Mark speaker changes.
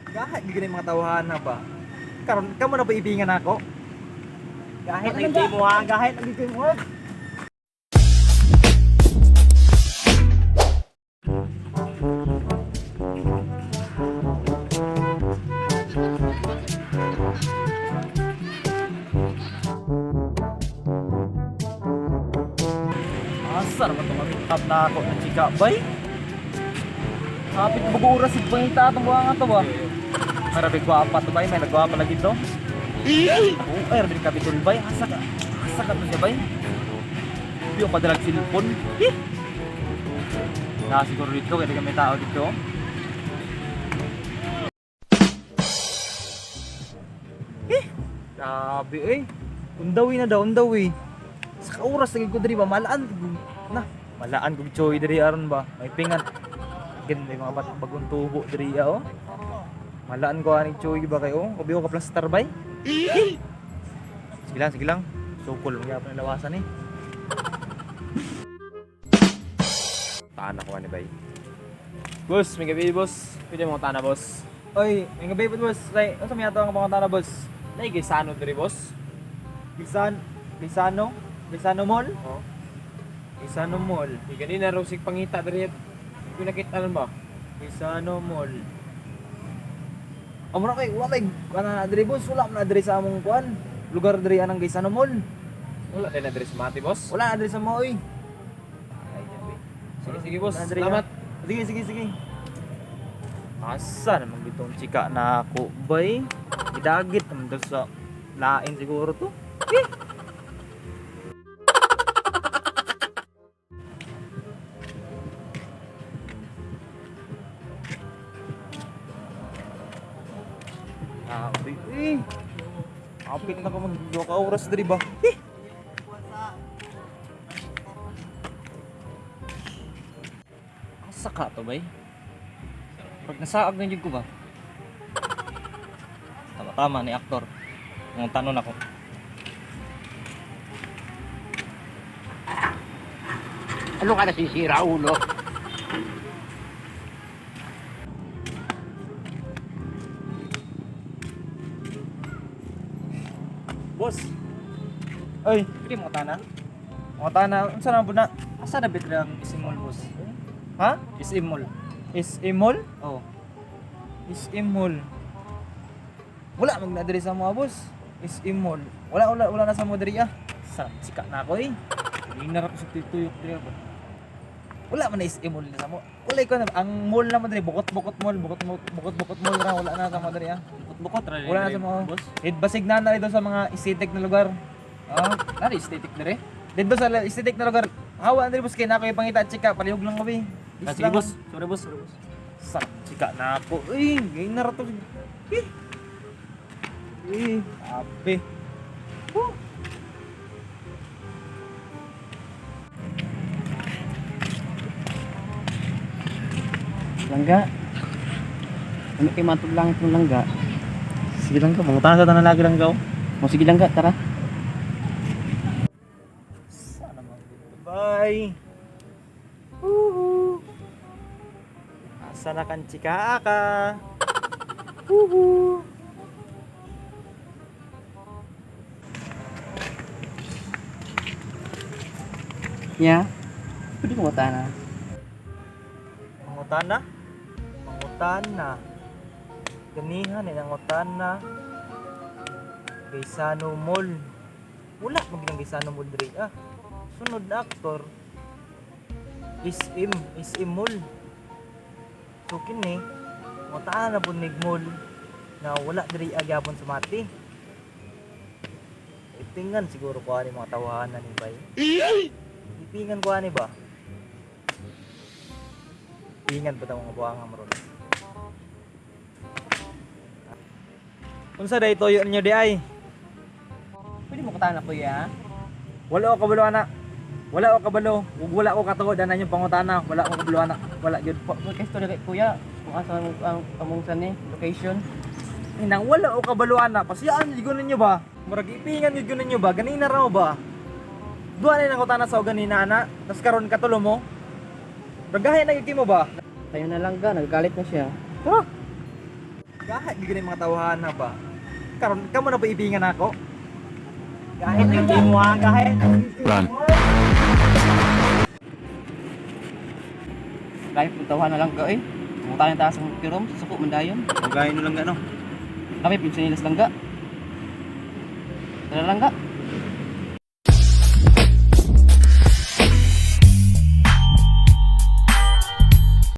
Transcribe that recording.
Speaker 1: Kahit di ganun mga tawahan na ba? Karon kamo na pa ibingan ako. Kahit nagigay mo ha, kahit nagigay mo ha. Asa naman itong mamintap na ako ng chika, bay? Kapit mag-uuras si pangita itong buha nga ito ba? Marabig gwapa ito bay, may nagwapa lagi ito. Oo, ay rabin kapitol bay, asa ka ito siya bay? Hindi yung padalag silpon. Nakasiguro dito, kaya may tao dito. Grabe eh. Undawi na daw, undawi. Sa kauras lagi ko diri ba malaan na malaan kog choy diri aron ba may pingan again may mga bagong tubo diri oh malaan ko ani choy ba kayo kabiyo ka plaster bay sige lang sukol mo gyapon lawasan eh
Speaker 2: Tana ko ani bay. Boss, may gabi boss. Pwede mo tana boss.
Speaker 1: oy may gabi po boss kay unsa may ato ang pangutana boss
Speaker 2: Nay gisano diri boss.
Speaker 1: Bisano Mall
Speaker 2: Oh.
Speaker 1: Bisano Mall
Speaker 2: Di ganina raw sig pangita diri. Kung nakita lang ba?
Speaker 1: Bisano Mall Amo na kay wala kay kana diri boss wala na diri sa among kuan lugar diri anang Bisano Mall
Speaker 2: Wala din na diri sa Mati boss.
Speaker 1: wala na diri sa Moy
Speaker 2: Sige boss.
Speaker 1: Wala na diri,
Speaker 2: Salamat.
Speaker 1: Sige. Asa naman ditong chika na ako, bay? Gidagit naman daw sa lain siguro to. Sabi, kapit na ko mag-2 ka oras diri ba? Asa ka to, bay? Pag nasaag na jud ko ba? Tama ni aktor. Ang tanon ako.
Speaker 3: Ano ka nasisira, ulo?
Speaker 1: Boss. Oy, pwede mo tana? Mo tana, unsa na na? Asa na bit lang isimol, boss? Ha? Isimol. Isimol? Oh. Isimol. Wala mag na diri sa mga boss. Isimol. Wala na sa mo diri ah. Sa sika na ako eh. Hindi na ra ko sa tuyok diri ba. Wala man na isimol na sa mo. Wala ko na ang mall na mo diri bukot mall ra wala na sa mo diri ah.
Speaker 2: Bukot ra
Speaker 1: Wala na sa mga boss. Basig na dito sa mga aesthetic na lugar. Ah,
Speaker 2: Nari aesthetic diri.
Speaker 1: dito sa aesthetic na lugar. Hawa na rin boss kay na ako yung pangita at chika. Palihog lang kami.
Speaker 2: Sige boss. Sorry boss.
Speaker 1: Sa chika na ako. Uy, ngayon na rato. Abe. Oh.
Speaker 3: Langga. Ano kay matod lang itong langga?
Speaker 1: Sige lang ka, mangutangan sa tanan lagi lang ka.
Speaker 3: O sige langga, tara.
Speaker 1: Sana mga bye. Woohoo. Asa na kan chika ka? Woohoo.
Speaker 3: Ya. Pwede ko matana.
Speaker 1: Mangutana. Ganihan ni nangutana. Gaisano Mall. Wala magilang Gaisano Mall diri ah. Sunod na aktor. SM Mall. So kini mangutana na pud nig mall na wala diri agyapon sa Mati. Ipingan siguro ko ani mga tawanan ni bay. Ipingan ko ani ba? Ipingan pa mga buhanga maron. Unsa day toyo ninyo di ay?
Speaker 3: Pwede mo katana po ya.
Speaker 1: Wala ko kabalo ana. Wala ko kabalo. Ug wala ko katuod ana yung pangutana. Wala ko kabalo ana. Wala gyud.
Speaker 3: Podcast to kay kuya. Kung asa ang amungsan ni location.
Speaker 1: Inang wala ko kabalo ana. Pasiyaan gyud ninyo ba? Murag ipingan gyud ninyo ba? Ganina raw ba? Duha na nang utana sa ganina ana. Tas karon katulo mo. Ragahay na gyud mo ba?
Speaker 3: Tayo na lang ga, nagagalit na siya.
Speaker 1: Tara. Kahit di ganun mga tawahan na ba? Karon kamo na ba ibingan ako?
Speaker 3: Kahit hindi mo ha, kahit.
Speaker 4: Run.
Speaker 3: Kahit puntahan na lang ka eh. Pumunta ng taas ng kirom, suko mandayon.
Speaker 1: Hugayin no lang gano.
Speaker 3: Kami pinsinilas lang ka. Tara lang ka.